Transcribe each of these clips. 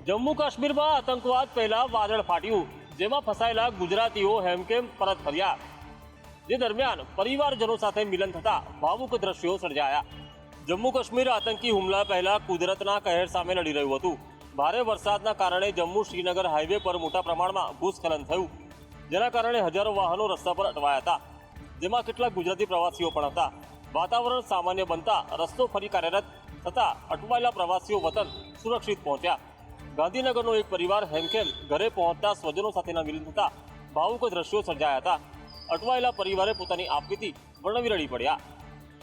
જમ્મુ કાશ્મીરમાં આતંકવાદ પહેલા વાદળ ફાટ્યું, જેમાં ફસાયેલા ગુજરાતીઓ હેમખેમ પરત ફર્યા, જે દરમિયાન પરિવારજનો સાથે મિલન થતા ભાવુક દ્રશ્યો સર્જાયા। જમ્મુ કાશ્મીર આતંકી હુમલા પહેલા કુદરતના કહેર સામે લડી રહ્યું હતું। ભારે વરસાદના કારણે જમ્મુ શ્રીનગર હાઈવે પર મોટા પ્રમાણમાં ભૂસ્ખલન થયું, જેના કારણે હજારો વાહનો રસ્તા પર અટવાયા હતા, જેમાં કેટલાક ગુજરાતી પ્રવાસીઓ પણ હતા। વાતાવરણ સામાન્ય બનતા રસ્તો ફરી કાર્યરત થતા અટવાયેલા પ્રવાસીઓ વતન સુરક્ષિત પહોંચ્યા। ગાંધીનગરનો એક પરિવાર હેમખેમ ઘરે પહોંચતા સ્વજનો સાથેના મિલન થતા ભાવુક દ્રશ્યો સર્જાયા હતા। અટવાયેલા પરિવારે પોતાની આપવીતી વર્ણવી રડી પડ્યા।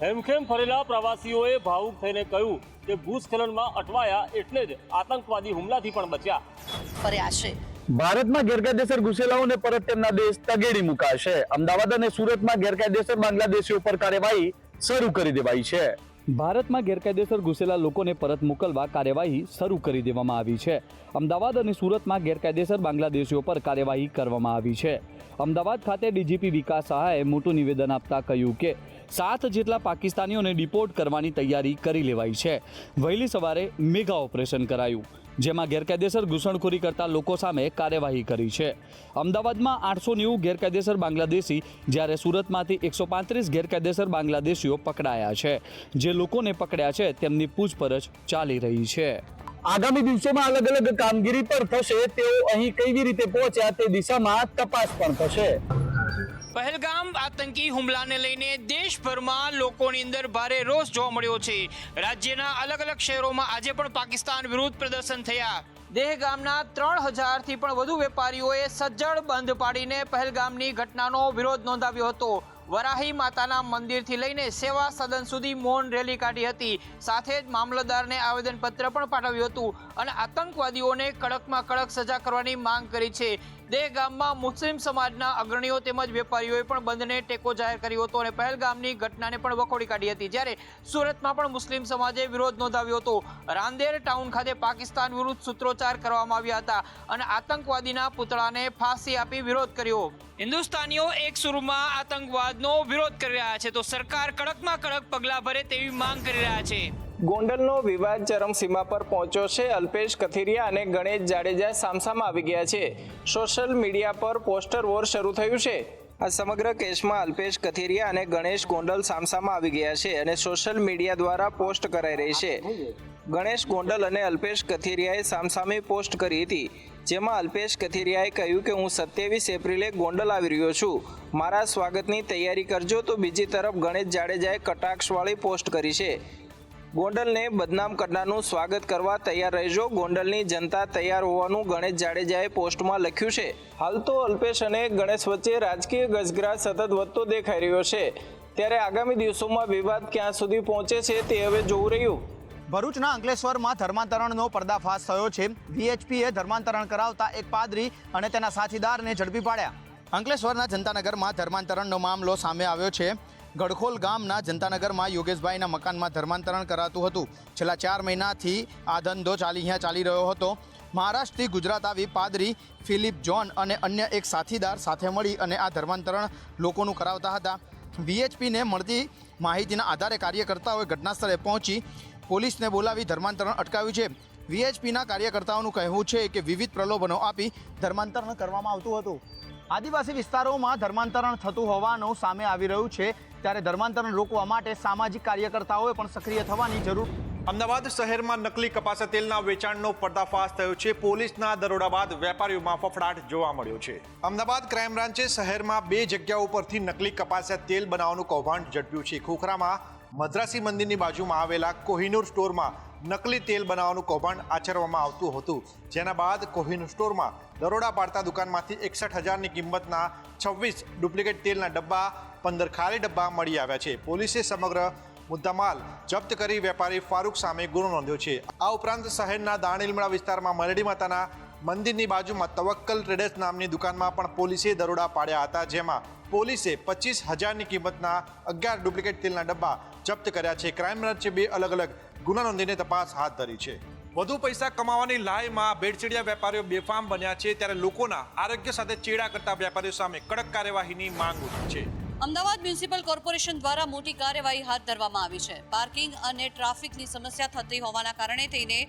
હેમખેમ ફરેલા પ્રવાસીઓએ ભાવુક થઈને કહ્યું કે ભૂસ્ખલનમાં અટવાયા એટલે જ આતંકવાદી હુમલાથી પણ બચ્યા। ભારતમાં ગેરકાયદેસર ઘુસેલાઓને પરત તેમના દેશ તગેડી મુકાશે। અમદાવાદ અને સુરતમાં ગેરકાયદેસર બાંગ્લાદેશીઓ પર કાર્યવાહી શરૂ કરી દેવાઈ છે। ભારતમાં ગેરકાયદેસર ઘુસેલા લોકોને પરત મોકલવા કાર્યવાહી શરૂ કરી દેવામાં આવી છે। અમદાવાદ અને સુરતમાં ગેરકાયદેસર બાંગ્લાદેશીઓ પર કાર્યવાહી કરવામાં આવી છે। અમદાવાદ ખાતે ડીજીપી વિકાસ સહાયે મોટું નિવેદન આપતા કહ્યું કે 7 જેટલા પાકિસ્તાનીઓને ડિપોર્ટ કરવાની તૈયારી કરી લેવાઈ છે। વહેલી સવારે મેગા ઓપરેશન કરાયું, જેમાં ગેરકાયદેસર ઘૂસણખોરી કરતા લોકો સામે કાર્યવાહી કરી છે। અમદાવાદમાં 890 ગેરકાયદેસર બાંગ્લાદેશી, જ્યારે સુરતમાંથી 135 ગેરકાયદેસર બાંગ્લાદેશીઓ પકડાયા છે। જે લોકોને પકડ્યા છે તેમની પૂછપરછ ચાલી રહી છે। આગામી દિવસોમાં અલગ અલગ કામગીરી પર થશે, તેઓ અહીં કેવી રીતે પહોંચ્યા તે દિશામાં તપાસ પણ થશે। પહેલગામ આતંકી હુમલાને લઈને દેશભરમાં લોકોની અંદર ભારે રોષ જોવા મળ્યો છે। રાજ્યના અલગ અલગ શહેરોમાં આજે પણ પાકિસ્તાન વિરુદ્ધ પ્રદર્શન થયા। દહેગામના 3000થી પણ વધુ વેપારીઓએ સજ્જડ બંધ પાડીને પહેલગામની ઘટનાનો વિરોધ નોંધાવ્યો હતો। વરાહી માતાના મંદિરથી લઈને સેવા સદન સુધી મૌન રેલી કાઢી હતી। સાથે જ મામલતદારને આવેદનપત્ર પણ પાઠવ્યું હતું અને આતંકવાદીઓને કડકમાં કડક સજા કરવાની માંગ કરી છે। દહેગામમાં મુસ્લિમ સમાજના અગ્રણીઓ તેમજ વેપારીઓએ પણ બંધને ટેકો જાહેર કર્યો હતો અને પહેલગામની ઘટનાને પણ વખોડી કાઢી હતી। જ્યારે સુરતમાં પણ મુસ્લિમ સમાજે વિરોધ નોંધાવ્યો હતો। રાંદેર ટાઉન ખાતે પાકિસ્તાન વિરુદ્ધ સૂત્રોચ્ચાર કરવામાં આવ્યા હતા અને આતંકવાદીના પુતળાને ફાંસી આપી વિરોધ કર્યો। હિન્દુસ્તાનીઓ એક સુરમાં આતંકવાદનો વિરોધ કરી રહ્યા છે, તો સરકાર કડકમાં કડક પગલાં ભરે તેવી માંગ કરી રહ્યા છે। ગોંડલનો વિવાદ ચરમસીમા પર પહોંચ્યો છે। અલ્પેશ કથિરિયા અને ગણેશ જાડેજા સામસામા આવી ગયા છે। સોશિયલ મીડિયા પર પોસ્ટર વોર શરૂ થયું છે। આ સમગ્ર કેસમાં અલ્પેશ કથિરિયા અને ગણેશ ગોંડલ સામસામા આવી ગયા છે અને સોશિયલ મીડિયા દ્વારા પોસ્ટ કરાઈ રહી છે। ગણેશ ગોંડલ અને અલ્પેશ કથિરિયાએ સામસામે પોસ્ટ કરી હતી, જેમાં અલ્પેશ કથિરિયાએ કહ્યું કે હું 27 એપ્રિલે ગોંડલ આવી રહ્યો છું, મારા સ્વાગતની તૈયારી કરજો। તો બીજી તરફ ગણેશ જાડેજાએ કટાક્ષવાળી પોસ્ટ કરી છે, ગોંડલને બદનામ કરનારનું સ્વાગત કરવા તૈયાર રહેજો, ગોંડલની જનતા તૈયાર હોવાનું ગણેશ જાડેજાએ પોસ્ટમાં લખ્યું છે। હાલ તો અલ્પેશ અને ગણેશ વચ્ચે રાજકીય ગજગરાટ સતત વધતો દેખાઈ રહ્યો છે, ત્યારે આગામી દિવસોમાં વિવાદ ક્યાં સુધી પહોંચે છે તે હવે જોવું રહ્યું। ભરૂચના અંકલેશ્વરમાં ધર્માંતરણનો પર્દાફાશ થયો છે। વીએચપીએ ધર્માંતરણ કરાવતા એક પાદરી અને તેના સાથીદારને ઝડપી પાડ્યા। અંકલેશ્વરના જનતાનગરમાં ધર્માંતરણનો મામલો સામે આવ્યો છે। ગડખોલ ગામના જનતાનગરમાં યોગેશભાઈના મકાનમાં ધર્માંતરણ કરાતું હતું। છેલ્લા 4 મહિનાથી આ ધંધો ચાલી રહ્યો હતો। મહારાષ્ટ્રથી ગુજરાત આવી પાદરી ફિલિપ જોન અને અન્ય એક સાથીદાર સાથે મળી અને આ ધર્માંતરણ લોકોનું કરાવતા હતા। વીએચપીને મળતી માહિતીના આધારે કાર્યકર્તાઓએ ઘટનાસ્થળે પહોંચી પોલીસને બોલાવી ધર્માંતરણ અટકાવ્યું છે। વીએચપીના કાર્યકર્તાઓનું કહેવું છે કે વિવિધ પ્રલોભનો આપી ધર્માંતરણ કરવામાં આવતું હતું। આદિવાસી વિસ્તારોમાં ધર્માંતરણ થતું હોવાનું સામે આવી રહ્યું છે, ત્યારે ધર્માંતરણ રોકવા માટે સામાજિક કાર્યકર્તાઓએ પણ સક્રિય થવાની જરૂર। અમદાવાદ શહેરમાં નકલી કપાસ તેલના વેચાણનો પર્દાફાશ થયો છે। પોલીસના દરોડા બાદ વેપારીઓમાં ફફડાટ જોવા મળ્યો છે। અમદાવાદ ક્રાઇમ બ્રાન્ચે શહેરમાં 2 જગ્યાઓ પરથી નકલી કપાસિયા તેલ બનાવવાનું કૌભાંડ ઝડપ્યું છે। ખોખરામાં મદ્રાસી મંદિરની બાજુમાં આવેલા કોહિનૂર સ્ટોરમાં નકલી તેલ બનાવવાનું કૌભાંડ આચરવામાં આવતું હતું, જેના બાદ કોહિનૂર સ્ટોરમાં દરોડા પાડતા દુકાનમાંથી 61,000ની કિંમતના 26 ડુપ્લિકેટ તેલના ડબ્બા, 15 ખાલી ડબ્બા મળી આવ્યા છે। પોલીસે સમગ્ર મુદ્દામાલ જપ્ત કરી વેપારી ફારૂક સામે ગુનો નોંધ્યો છે। આ ઉપરાંત શહેરના દાણીલીમડા વિસ્તારમાં મરડી માતાના મંદિરની બાજુમાં તવક્કલ ટ્રેડર્સ નામની દુકાનમાં પણ પોલીસે દરોડા પાડ્યા હતા, જેમાં પોલીસે 25,000ની કિંમતના 11 ડુપ્લિકેટ તેલના ડબ્બા જપ્ત કર્યા છે। ક્રાઇમ બ્રાન્ચે 2 અલગ અલગ ગુના નોંધીને તપાસ હાથ ધરી છે। વધુ પૈસા કમાવાની લાયમાં ભેળસેળિયા વેપારીઓ બેફામ બન્યા છે, ત્યારે લોકોના આરોગ્ય સાથે ચેડા કરતા વેપારીઓ સામે કડક કાર્યવાહીની માંગ ઉઠી છે। અમદાવાદ મ્યુનિસિપલ કોર્પોરેશન દ્વારા મોટી કાર્યવાહી હાથ ધરવામાં આવી છે। પાર્કિંગ અને ટ્રાફિકની સમસ્યા થતી હોવાના કારણે તેને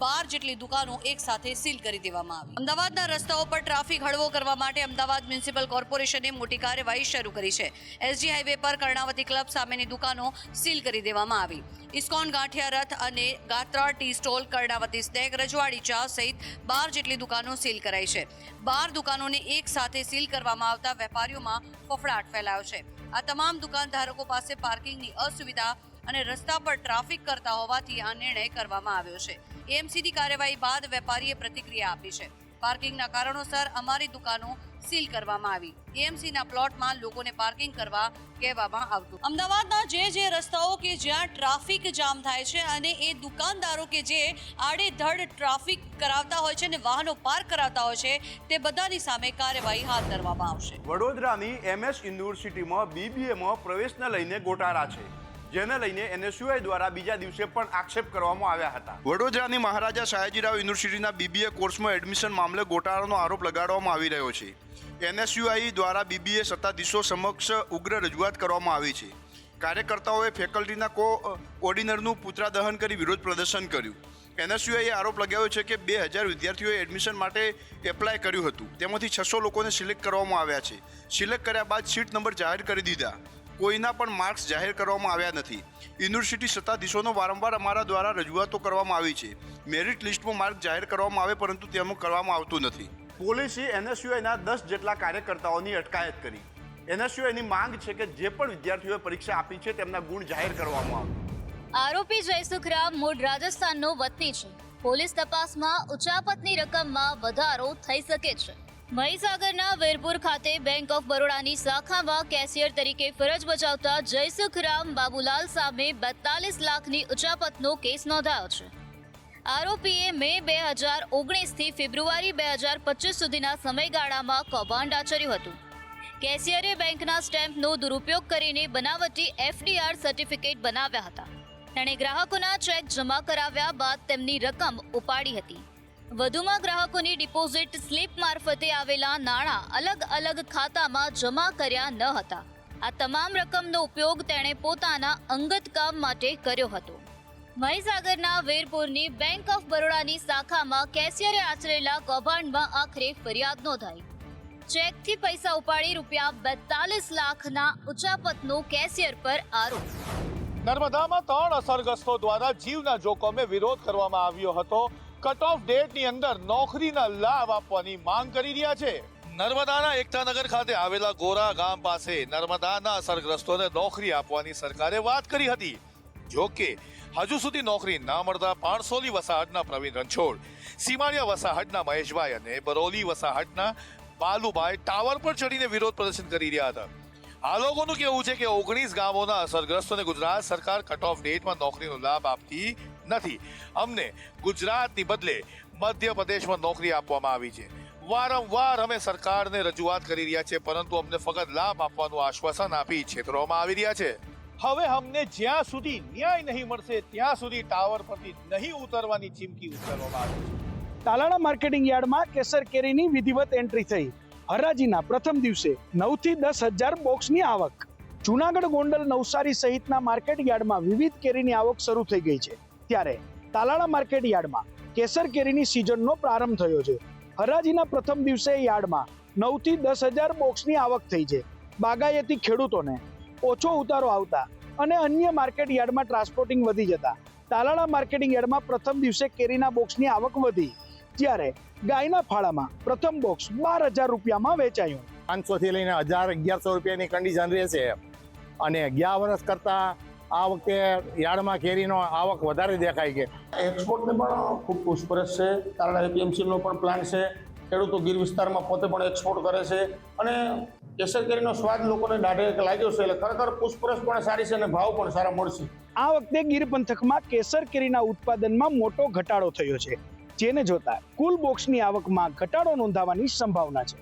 12 જેટલી દુકાનો એક સાથે સીલ કરી દેવામાં આવી. અમદાવાદના રસ્તાઓ પર ટ્રાફિક હળવો કરવા માટે અમદાવાદ મ્યુનિસિપલ કોર્પોરેશને મોટી કાર્યવાહી શરૂ કરી છે. એસજી હાઈવે પર કર્ણાવતી ક્લબ સામેની દુકાનો સીલ કરી દેવામાં આવી. ઇસ્કોન ગાંઠિયા રથ અને Gatra tea stall, Karnavati snake, રજવાડી ચા સહિત 12 જેટલી દુકાનો સીલ કરાઈ છે. 12 દુકાનોને એક સાથે સીલ કરવામાં આવતા વેપારીઓમાં ફફડાટ ફેલાયો છે. આ તમામ દુકાનધારકો પાસે પાર્કિંગની અસુવિધા અને રસ્તા પર ટ્રાફિક કરતા હોવાથી આ નિર્ણય કરવામાં આવ્યો છે. એએમસીની કાર્યવાહી બાદ વેપારીએ પ્રતિક્રિયા આપી છે. પાર્કિંગના કારણોસર અમારી દુકાનો સીલ કરવામાં આવી. એએમસીના પ્લોટમાં લોકોને પાર્કિંગ કરવા કહેવામાં આવતું. અમદાવાદના જે રસ્તાઓ કે જ્યાં ટ્રાફિક જામ થાય છે અને એ દુકાનદારો કે જે આડેધડ ટ્રાફિક કરાવતા હોય છે અને વાહનો પાર્ક કરાવતા હોય છે તે બધાની સામે કાર્યવાહી હાથ ધરવામાં આવશે. વડોદરાની MS યુનિવર્સિટીમાં BBAમાં પ્રવેશને લઈને ગોટાળા છે, જેને લઈને NSUI દ્વારા બીજા દિવસે પણ આક્ષેપ કરવામાં આવ્યા હતા. વડોદરાની મહારાજા સયાજીરાવ યુનિવર્સિટીના BBA કોર્સમાં એડમિશન મામલે ગોટાળાનો આરોપ લગાડવામાં આવી રહ્યો છે. NSUI દ્વારા BBA સત્તાધીશો સમક્ષ ઉગ્ર રજૂઆત કરવામાં આવી છે. કાર્યકર્તાઓએ ફેકલ્ટીના કોઓર્ડિનેટરનું પુતળાદહન કરી વિરોધ પ્રદર્શન કર્યું. NSUIએ આરોપ લગાવ્યો છે કે 2000 વિદ્યાર્થીઓએ એડમિશન માટે એપ્લાય કર્યું હતું. તેમાંથી 600 લોકોને સિલેક્ટ કરવામાં આવ્યા છે. સિલેક્ટ કર્યા બાદ સીટ નંબર જાહેર કરી દીધા. કોઈના પણ માર્ક્સ જાહેર કરવામાં આવ્યા નથી. યુનિવર્સિટી સત્તાધીશોનો વારંવાર અમારા દ્વારા રજૂઆતો કરવામાં આવી છે. મેરિટ લિસ્ટમાં માર્ક જાહેર કરવામાં આવે, પરંતુ તેનું કરવામાં આવતું નથી. પોલીસે NSUIના 10 જેટલા કાર્યકર્તાઓની અટકાયત કરી. NSUIની માંગ છે કે જે પણ વિદ્યાર્થીઓએ પરીક્ષા આપી છે તેમના ગુણ જાહેર કરવામાં આવે. આરોપી જયસુખરામ મૂળ રાજસ્થાનનો વતની છે. પોલીસ તપાસમાં ઉચાપતની રકમમાં વધારો થઈ શકે છે. મહીસાગરના વીરપુર ખાતે બેંક ઓફ બરોડાની શાખામાં કેશિયર તરીકે ફરજ બજાવતા જયસુખરામ બાબુલાલ સામે 42 લાખની ઉચાપતનો કેસ નોંધાયો છે. આરોપીએ મે 2019થી ફેબ્રુઆરી 2025 સુધીના સમયગાળામાં કૌભાંડ આચર્યું હતું. કેશિયરે બેંકના સ્ટેમ્પનો દુરુપયોગ કરીને બનાવટી FDR સર્ટિફિકેટ બનાવ્યા હતા. તેણે ગ્રાહકોના ચેક જમા કરાવ્યા બાદ તેમની રકમ ઉપાડી હતી. વધુમાં ગ્રાહકોની ડિપોઝિટ સ્લીપ મારફતે આવેલા નાણાં અલગ અલગ ખાતામાં જમા કર્યા ન હતા. આ તમામ રકમનો ઉપયોગ તેણે પોતાના અંગત કામ માટે કર્યો હતો. મહીસાગરના વીરપુરની બેંક ઓફ બરોડાની શાખામાં કેશિયરે આચરેલા કૌભાંડમાં આખરે ફરિયાદ નોંધાઈ. ચેકથી પૈસા ઉપાડી રૂપિયા 42 લાખના ઉચાપતનો કેશિયર પર આરોપ. નર્મદામાં 3 અસરગ્રસ્તો દ્વારા જીવના જોખમે વિરોધ કરવામાં આવ્યો હતો. કટ ઓફ ડેટની અંદર નોકરીના લાભ આપવાની માંગ કરી રહ્યા છે. નર્મદાના એકતાનગર ખાતે આવેલા ગોરા ગામ પાસે નર્મદાના અસરગ્રસ્તોને નોકરી આપવાની સરકારે વાત કરી હતી. જો કે હજુ સુધી નોકરી ના મળતા પાણસોલી વસાહતના પ્રવીણ રણછોડ, સીમાડિયા વસાહતના મહેશભાઈ અને બરોલી વસાહતના બાલુભાઈ ટાવર પર ચડીને વિરોધ પ્રદર્શન કરી રહ્યા હતા. આ લોકોનું કહેવું છે કે 19 ગામોના અસરગ્રસ્તોને ગુજરાત સરકાર કટ ઓફ ડેટમાં નોકરીનો લાભ આપતી નથી. અમને ગુજરાતની બદલે મધ્યપ્રદેશમાં નોકરી આપવામાં આવી છે. વારંવાર અમે સરકારને રજૂઆત કરી રહ્યા છે, પરંતુ અમને ફક્ત લાભ આપવાનું આશ્વાસન આપી છેતરવામાં આવી રહ્યા છે. હવે અમને જ્યાં સુધી ન્યાય નહીં મળશે ત્યાં સુધી ટાવર પરથી નહીં ઉતરવાની ચીમકી ઉચ્ચારવામાં આવી છે. તાલાળા માર્કેટિંગ યાર્ડમાં કેસર કેરીની વિધિવત એન્ટ્રી થઈ. હરાજીના પ્રથમ દિવસે 9 થી 10,000 બોક્સની આવક. જૂનાગઢ, ગોંડલ, નવસારી સહિતના માર્કેટ યાર્ડમાં વિવિધ કેરીની આવક શરૂ થઈ ગઈ છે. ત્યારે તાલાળા માર્કેટ યાર્ડમાં કેસર કેરીની સિઝનનો પ્રારંભ થયો છે. હરાજીના પ્રથમ દિવસે યાર્ડમાં 9 થી 10,000 બોક્સની આવક થઈ છે. બાગાયતી ખેડૂતોને ઓછો ઉતારો આવતા અને અન્ય માર્કેટ યાર્ડમાં ટ્રાન્સપોર્ટિંગ વધી જતા તાલાળા માર્કેટિંગ યાર્ડમાં પ્રથમ દિવસે કેરીના બોક્સની આવક વધી. જ્યારે ગાયના ફાળામાં પ્રથમ બોક્સ 12,000 રૂપિયામાં વેચાયું. 500 થી લઈને 1,000-1,100 રૂપિયાની કન્ડિશન રહેશે. અને ગયા વર્ષ કરતા આ વખતે યાર્ડમાં કેરીનો આવક વધારે દેખાય છે. એક્સપોર્ટને પણ ખૂબ પૂછપરછ છે. તાલાળા APMCનો પણ પ્લાન છે. ખેડૂતો ગીર વિસ્તારમાં પોતે પણ એક્સપોર્ટ કરે છે અને કેસર કેરીનો સ્વાદ લોકોને દાઢે લાગ્યો છે. એટલે ખરેખર પૂછપરછ પણ સારી છે અને ભાવ પણ સારા મળશે. આ વખતે ગીર પંથકમાં કેસર કેરીના ઉત્પાદનમાં મોટો ઘટાડો થયો છે, જેને જોતા કુલ બોક્સની આવકમાં ઘટાડો નોંધાવાની સંભાવના છે.